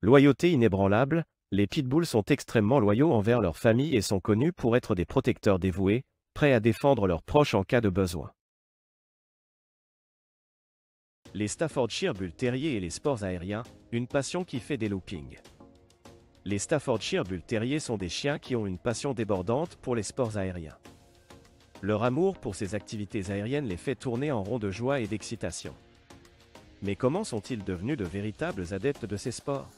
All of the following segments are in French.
Loyauté inébranlable, les pitbulls sont extrêmement loyaux envers leur famille et sont connus pour être des protecteurs dévoués, prêts à défendre leurs proches en cas de besoin. Les Staffordshire Bull Terrier et les sports aériens, une passion qui fait des loopings. Les Staffordshire Bull Terrier sont des chiens qui ont une passion débordante pour les sports aériens. Leur amour pour ces activités aériennes les fait tourner en rond de joie et d'excitation. Mais comment sont-ils devenus de véritables adeptes de ces sports?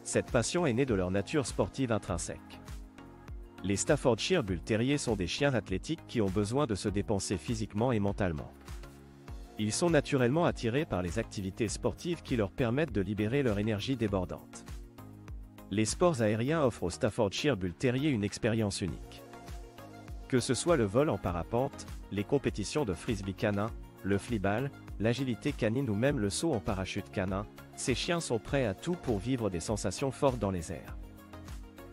Cette passion est née de leur nature sportive intrinsèque. Les Staffordshire Bull Terrier sont des chiens athlétiques qui ont besoin de se dépenser physiquement et mentalement. Ils sont naturellement attirés par les activités sportives qui leur permettent de libérer leur énergie débordante. Les sports aériens offrent aux Staffordshire Bull Terrier une expérience unique. Que ce soit le vol en parapente, les compétitions de frisbee canin, le flyball, l'agilité canine ou même le saut en parachute canin, ces chiens sont prêts à tout pour vivre des sensations fortes dans les airs.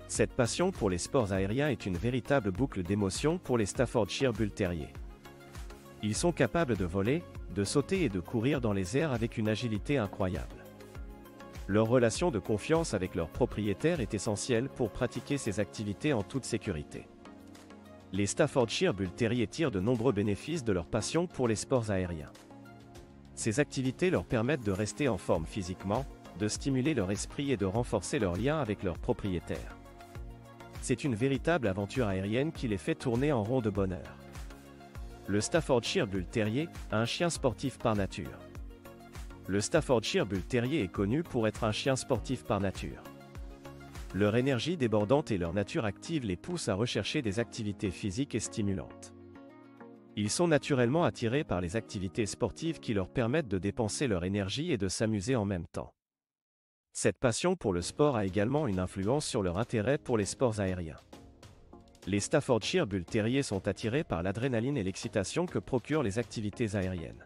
Cette passion pour les sports aériens est une véritable boucle d'émotions pour les Staffordshire Bull Terrier. Ils sont capables de voler, de sauter et de courir dans les airs avec une agilité incroyable. Leur relation de confiance avec leur propriétaire est essentielle pour pratiquer ces activités en toute sécurité. Les Staffordshire Bull Terrier tirent de nombreux bénéfices de leur passion pour les sports aériens. Ces activités leur permettent de rester en forme physiquement, de stimuler leur esprit et de renforcer leur lien avec leur propriétaire. C'est une véritable aventure aérienne qui les fait tourner en rond de bonheur. Le Staffordshire Bull Terrier, un chien sportif par nature. Le Staffordshire Bull Terrier est connu pour être un chien sportif par nature. Leur énergie débordante et leur nature active les poussent à rechercher des activités physiques et stimulantes. Ils sont naturellement attirés par les activités sportives qui leur permettent de dépenser leur énergie et de s'amuser en même temps. Cette passion pour le sport a également une influence sur leur intérêt pour les sports aériens. Les Staffordshire Bull Terrier sont attirés par l'adrénaline et l'excitation que procurent les activités aériennes.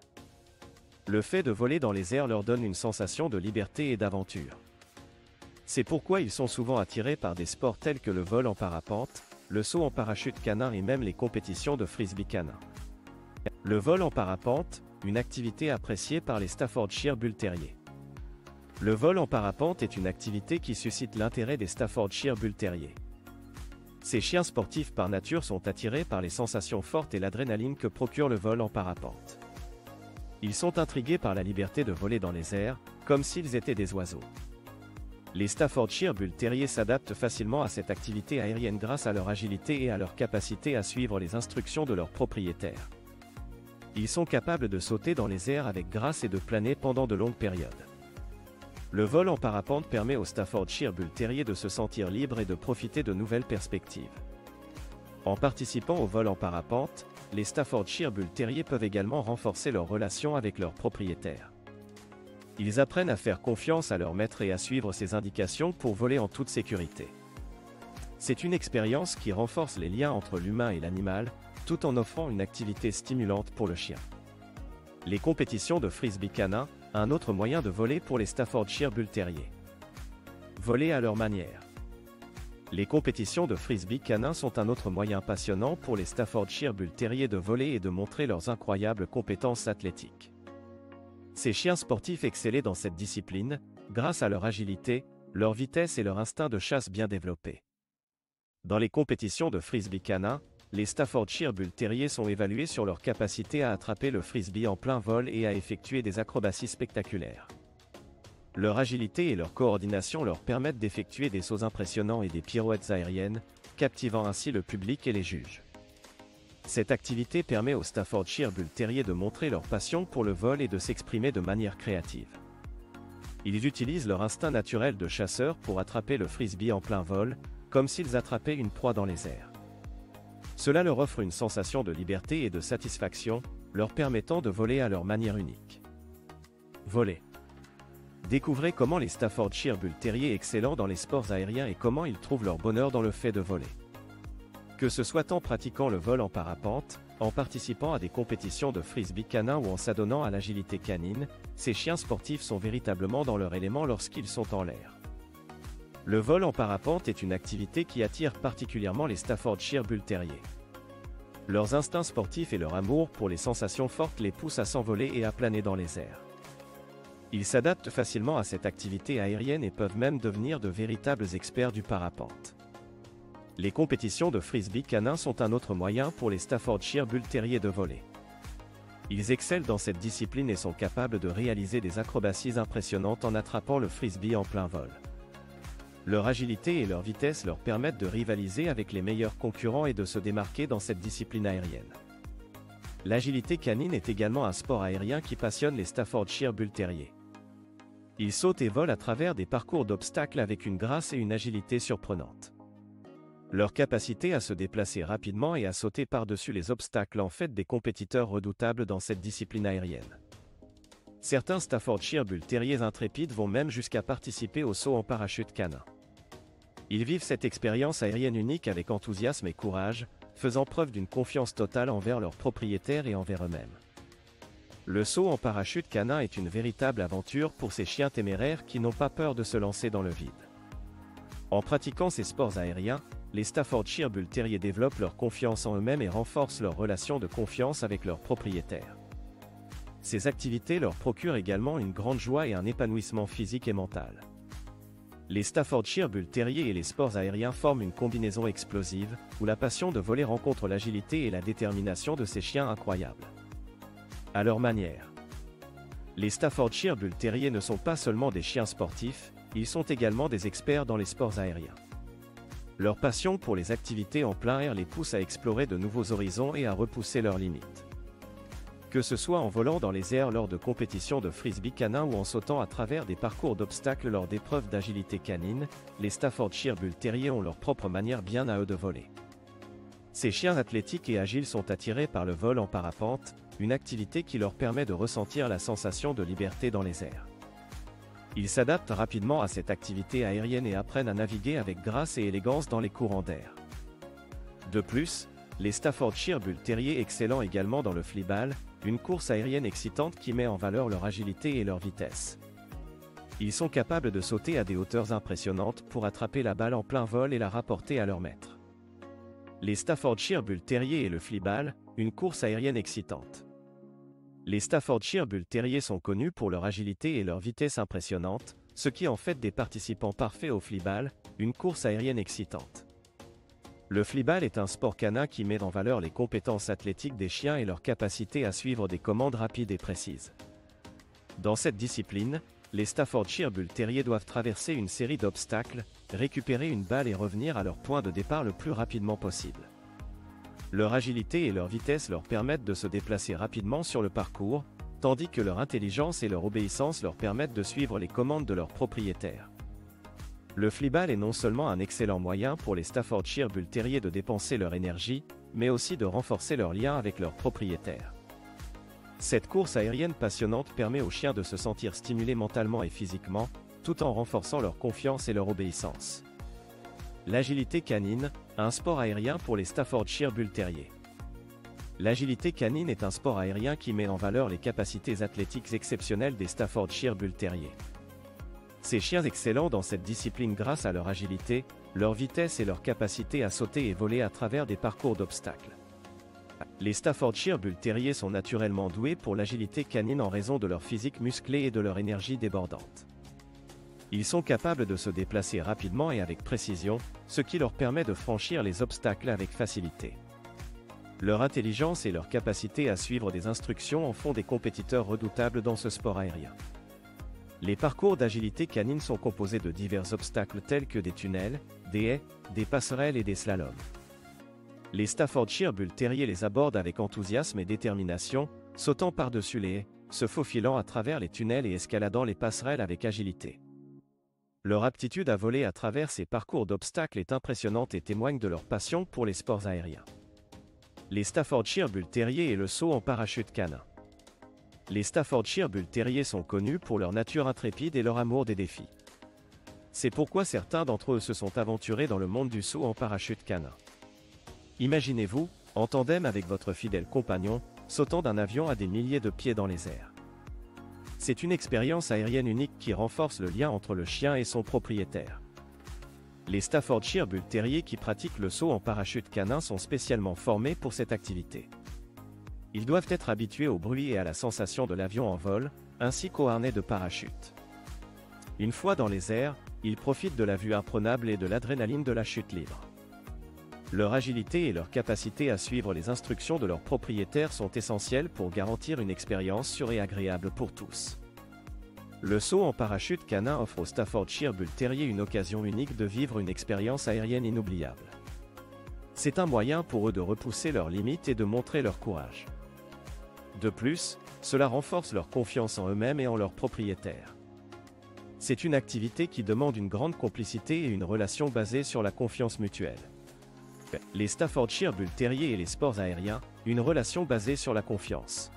Le fait de voler dans les airs leur donne une sensation de liberté et d'aventure. C'est pourquoi ils sont souvent attirés par des sports tels que le vol en parapente, le saut en parachute canin et même les compétitions de frisbee canin. Le vol en parapente, une activité appréciée par les Staffordshire Bull Terrier. Le vol en parapente est une activité qui suscite l'intérêt des Staffordshire Bull Terrier. Ces chiens sportifs par nature sont attirés par les sensations fortes et l'adrénaline que procure le vol en parapente. Ils sont intrigués par la liberté de voler dans les airs, comme s'ils étaient des oiseaux. Les Staffordshire Bull Terrier s'adaptent facilement à cette activité aérienne grâce à leur agilité et à leur capacité à suivre les instructions de leur propriétaire. Ils sont capables de sauter dans les airs avec grâce et de planer pendant de longues périodes. Le vol en parapente permet aux Staffordshire Bull Terrier de se sentir libres et de profiter de nouvelles perspectives. En participant au vol en parapente, les Staffordshire Bull Terrier peuvent également renforcer leur relation avec leur propriétaire. Ils apprennent à faire confiance à leur maître et à suivre ses indications pour voler en toute sécurité. C'est une expérience qui renforce les liens entre l'humain et l'animal, tout en offrant une activité stimulante pour le chien. Les compétitions de frisbee canin, un autre moyen de voler pour les Staffordshire Bull Terrier. Voler à leur manière. Les compétitions de frisbee canin sont un autre moyen passionnant pour les Staffordshire Bull Terrier de voler et de montrer leurs incroyables compétences athlétiques. Ces chiens sportifs excellaient dans cette discipline, grâce à leur agilité, leur vitesse et leur instinct de chasse bien développé. Dans les compétitions de frisbee canin, les Staffordshire Bull Terrier sont évalués sur leur capacité à attraper le frisbee en plein vol et à effectuer des acrobaties spectaculaires. Leur agilité et leur coordination leur permettent d'effectuer des sauts impressionnants et des pirouettes aériennes, captivant ainsi le public et les juges. Cette activité permet aux Staffordshire Bull Terrier de montrer leur passion pour le vol et de s'exprimer de manière créative. Ils utilisent leur instinct naturel de chasseur pour attraper le frisbee en plein vol, comme s'ils attrapaient une proie dans les airs. Cela leur offre une sensation de liberté et de satisfaction, leur permettant de voler à leur manière unique. Voler. Découvrez comment les Staffordshire Bull Terrier excellent dans les sports aériens et comment ils trouvent leur bonheur dans le fait de voler. Que ce soit en pratiquant le vol en parapente, en participant à des compétitions de frisbee canin ou en s'adonnant à l'agilité canine, ces chiens sportifs sont véritablement dans leur élément lorsqu'ils sont en l'air. Le vol en parapente est une activité qui attire particulièrement les Staffordshire Bull Terrier. Leurs instincts sportifs et leur amour pour les sensations fortes les poussent à s'envoler et à planer dans les airs. Ils s'adaptent facilement à cette activité aérienne et peuvent même devenir de véritables experts du parapente. Les compétitions de frisbee canin sont un autre moyen pour les Staffordshire Bull Terriers de voler. Ils excellent dans cette discipline et sont capables de réaliser des acrobaties impressionnantes en attrapant le frisbee en plein vol. Leur agilité et leur vitesse leur permettent de rivaliser avec les meilleurs concurrents et de se démarquer dans cette discipline aérienne. L'agilité canine est également un sport aérien qui passionne les Staffordshire Bull Terriers. Ils sautent et volent à travers des parcours d'obstacles avec une grâce et une agilité surprenantes. Leur capacité à se déplacer rapidement et à sauter par-dessus les obstacles en fait des compétiteurs redoutables dans cette discipline aérienne. Certains Staffordshire Bull Terriers intrépides vont même jusqu'à participer au saut en parachute canin. Ils vivent cette expérience aérienne unique avec enthousiasme et courage, faisant preuve d'une confiance totale envers leurs propriétaires et envers eux-mêmes. Le saut en parachute canin est une véritable aventure pour ces chiens téméraires qui n'ont pas peur de se lancer dans le vide. En pratiquant ces sports aériens, les Staffordshire Bull Terriers développent leur confiance en eux-mêmes et renforcent leur relation de confiance avec leurs propriétaires. Ces activités leur procurent également une grande joie et un épanouissement physique et mental. Les Staffordshire Bull Terriers et les sports aériens forment une combinaison explosive, où la passion de voler rencontre l'agilité et la détermination de ces chiens incroyables. À leur manière. Les Staffordshire Bull Terriers ne sont pas seulement des chiens sportifs, ils sont également des experts dans les sports aériens. Leur passion pour les activités en plein air les pousse à explorer de nouveaux horizons et à repousser leurs limites. Que ce soit en volant dans les airs lors de compétitions de frisbee canin ou en sautant à travers des parcours d'obstacles lors d'épreuves d'agilité canine, les Staffordshire Bull Terriers ont leur propre manière bien à eux de voler. Ces chiens athlétiques et agiles sont attirés par le vol en parapente, une activité qui leur permet de ressentir la sensation de liberté dans les airs. Ils s'adaptent rapidement à cette activité aérienne et apprennent à naviguer avec grâce et élégance dans les courants d'air. De plus, les Staffordshire Bull Terriers excellent également dans le flyball, une course aérienne excitante qui met en valeur leur agilité et leur vitesse. Ils sont capables de sauter à des hauteurs impressionnantes pour attraper la balle en plein vol et la rapporter à leur maître. Les Staffordshire Bull Terriers et le flyball, une course aérienne excitante. Les Staffordshire Bull Terriers sont connus pour leur agilité et leur vitesse impressionnante, ce qui en fait des participants parfaits au flyball, une course aérienne excitante. Le flyball est un sport canin qui met en valeur les compétences athlétiques des chiens et leur capacité à suivre des commandes rapides et précises. Dans cette discipline, les Staffordshire Bull Terriers doivent traverser une série d'obstacles, récupérer une balle et revenir à leur point de départ le plus rapidement possible. Leur agilité et leur vitesse leur permettent de se déplacer rapidement sur le parcours, tandis que leur intelligence et leur obéissance leur permettent de suivre les commandes de leurs propriétaires. Le flyball est non seulement un excellent moyen pour les Staffordshire Bull Terriers de dépenser leur énergie, mais aussi de renforcer leur lien avec leurs propriétaires. Cette course aérienne passionnante permet aux chiens de se sentir stimulés mentalement et physiquement, tout en renforçant leur confiance et leur obéissance. L'agilité canine, un sport aérien pour les Staffordshire Bull Terriers. L'agilité canine est un sport aérien qui met en valeur les capacités athlétiques exceptionnelles des Staffordshire Bull Terriers. Ces chiens excellents dans cette discipline grâce à leur agilité, leur vitesse et leur capacité à sauter et voler à travers des parcours d'obstacles. Les Staffordshire Bull Terriers sont naturellement doués pour l'agilité canine en raison de leur physique musclé et de leur énergie débordante. Ils sont capables de se déplacer rapidement et avec précision, ce qui leur permet de franchir les obstacles avec facilité. Leur intelligence et leur capacité à suivre des instructions en font des compétiteurs redoutables dans ce sport aérien. Les parcours d'agilité canine sont composés de divers obstacles tels que des tunnels, des haies, des passerelles et des slaloms. Les Staffordshire Bull Terriers les abordent avec enthousiasme et détermination, sautant par-dessus les haies, se faufilant à travers les tunnels et escaladant les passerelles avec agilité. Leur aptitude à voler à travers ces parcours d'obstacles est impressionnante et témoigne de leur passion pour les sports aériens. Les Staffordshire Bull Terriers et le saut en parachute canin. Les Staffordshire Bull Terriers sont connus pour leur nature intrépide et leur amour des défis. C'est pourquoi certains d'entre eux se sont aventurés dans le monde du saut en parachute canin. Imaginez-vous, en tandem avec votre fidèle compagnon, sautant d'un avion à des milliers de pieds dans les airs. C'est une expérience aérienne unique qui renforce le lien entre le chien et son propriétaire. Les Staffordshire Bull Terriers qui pratiquent le saut en parachute canin sont spécialement formés pour cette activité. Ils doivent être habitués au bruit et à la sensation de l'avion en vol, ainsi qu'au harnais de parachute. Une fois dans les airs, ils profitent de la vue imprenable et de l'adrénaline de la chute libre. Leur agilité et leur capacité à suivre les instructions de leurs propriétaires sont essentielles pour garantir une expérience sûre et agréable pour tous. Le saut en parachute canin offre au Staffordshire Bull Terrier une occasion unique de vivre une expérience aérienne inoubliable. C'est un moyen pour eux de repousser leurs limites et de montrer leur courage. De plus, cela renforce leur confiance en eux-mêmes et en leurs propriétaires. C'est une activité qui demande une grande complicité et une relation basée sur la confiance mutuelle. Les Staffordshire Bull Terrier et les sports aériens, une relation basée sur la confiance.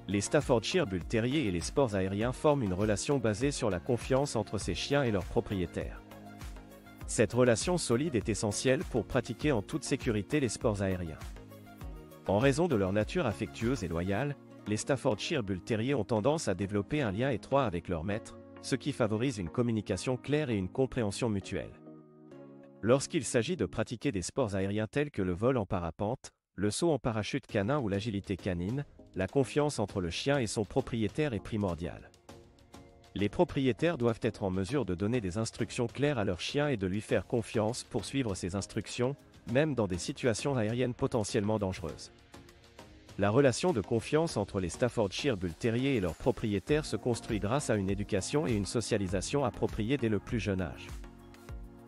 Les Staffordshire Bull Terrier et les sports aériens forment une relation basée sur la confiance entre ces chiens et leurs propriétaires. Cette relation solide est essentielle pour pratiquer en toute sécurité les sports aériens. En raison de leur nature affectueuse et loyale, les Staffordshire Bull Terrier ont tendance à développer un lien étroit avec leur maître, ce qui favorise une communication claire et une compréhension mutuelle. Lorsqu'il s'agit de pratiquer des sports aériens tels que le vol en parapente, le saut en parachute canin ou l'agilité canine, la confiance entre le chien et son propriétaire est primordiale. Les propriétaires doivent être en mesure de donner des instructions claires à leur chien et de lui faire confiance pour suivre ces instructions, même dans des situations aériennes potentiellement dangereuses. La relation de confiance entre les Staffordshire Bull Terrier et leurs propriétaires se construit grâce à une éducation et une socialisation appropriées dès le plus jeune âge.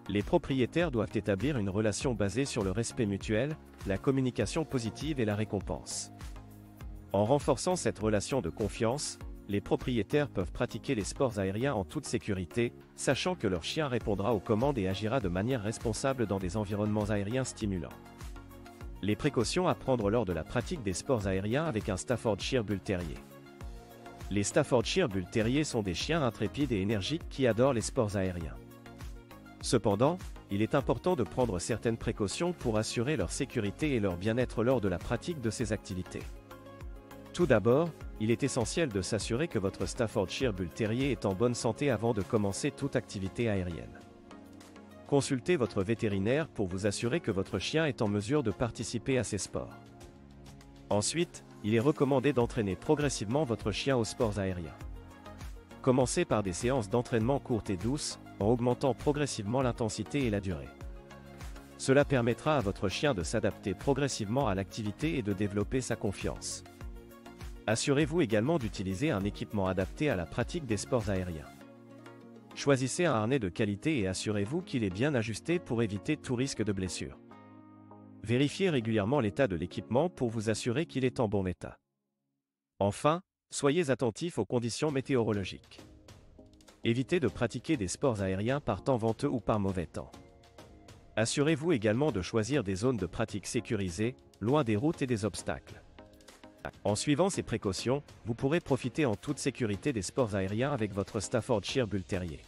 Les propriétaires doivent établir une relation basée sur le respect mutuel, la communication positive et la récompense. En renforçant cette relation de confiance, les propriétaires peuvent pratiquer les sports aériens en toute sécurité, sachant que leur chien répondra aux commandes et agira de manière responsable dans des environnements aériens stimulants. Les précautions à prendre lors de la pratique des sports aériens avec un Staffordshire Bull Terrier. Les Staffordshire Bull Terrier sont des chiens intrépides et énergiques qui adorent les sports aériens. Cependant, il est important de prendre certaines précautions pour assurer leur sécurité et leur bien-être lors de la pratique de ces activités. Tout d'abord, il est essentiel de s'assurer que votre Staffordshire Bull Terrier est en bonne santé avant de commencer toute activité aérienne. Consultez votre vétérinaire pour vous assurer que votre chien est en mesure de participer à ces sports. Ensuite, il est recommandé d'entraîner progressivement votre chien aux sports aériens. Commencez par des séances d'entraînement courtes et douces, en augmentant progressivement l'intensité et la durée. Cela permettra à votre chien de s'adapter progressivement à l'activité et de développer sa confiance. Assurez-vous également d'utiliser un équipement adapté à la pratique des sports aériens. Choisissez un harnais de qualité et assurez-vous qu'il est bien ajusté pour éviter tout risque de blessure. Vérifiez régulièrement l'état de l'équipement pour vous assurer qu'il est en bon état. Enfin, soyez attentif aux conditions météorologiques. Évitez de pratiquer des sports aériens par temps venteux ou par mauvais temps. Assurez-vous également de choisir des zones de pratique sécurisées, loin des routes et des obstacles. En suivant ces précautions, vous pourrez profiter en toute sécurité des sports aériens avec votre Staffordshire Bull Terrier.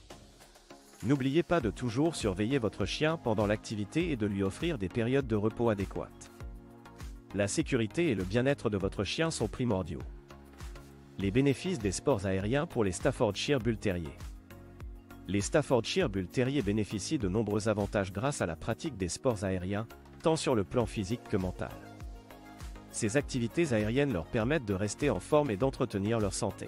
N'oubliez pas de toujours surveiller votre chien pendant l'activité et de lui offrir des périodes de repos adéquates. La sécurité et le bien-être de votre chien sont primordiaux. Les bénéfices des sports aériens pour les Staffordshire Bull Terrier. Les Staffordshire Bull Terrier bénéficient de nombreux avantages grâce à la pratique des sports aériens, tant sur le plan physique que mental. Ces activités aériennes leur permettent de rester en forme et d'entretenir leur santé.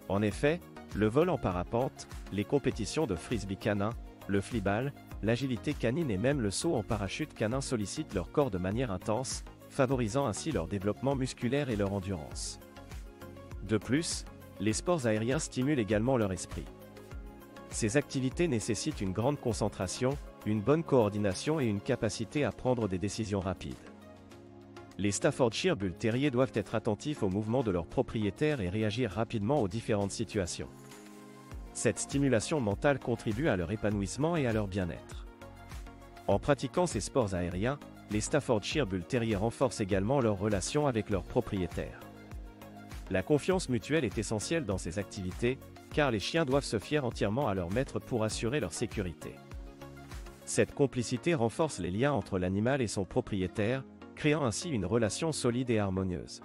En effet, le vol en parapente, les compétitions de frisbee canin, le flyball, l'agilité canine et même le saut en parachute canin sollicitent leur corps de manière intense, favorisant ainsi leur développement musculaire et leur endurance. De plus, les sports aériens stimulent également leur esprit. Ces activités nécessitent une grande concentration, une bonne coordination et une capacité à prendre des décisions rapides. Les Staffordshire Bull Terrier doivent être attentifs aux mouvements de leurs propriétaires et réagir rapidement aux différentes situations. Cette stimulation mentale contribue à leur épanouissement et à leur bien-être. En pratiquant ces sports aériens, les Staffordshire Bull Terrier renforcent également leur relation avec leurs propriétaires. La confiance mutuelle est essentielle dans ces activités, car les chiens doivent se fier entièrement à leur maître pour assurer leur sécurité. Cette complicité renforce les liens entre l'animal et son propriétaire, créant ainsi une relation solide et harmonieuse.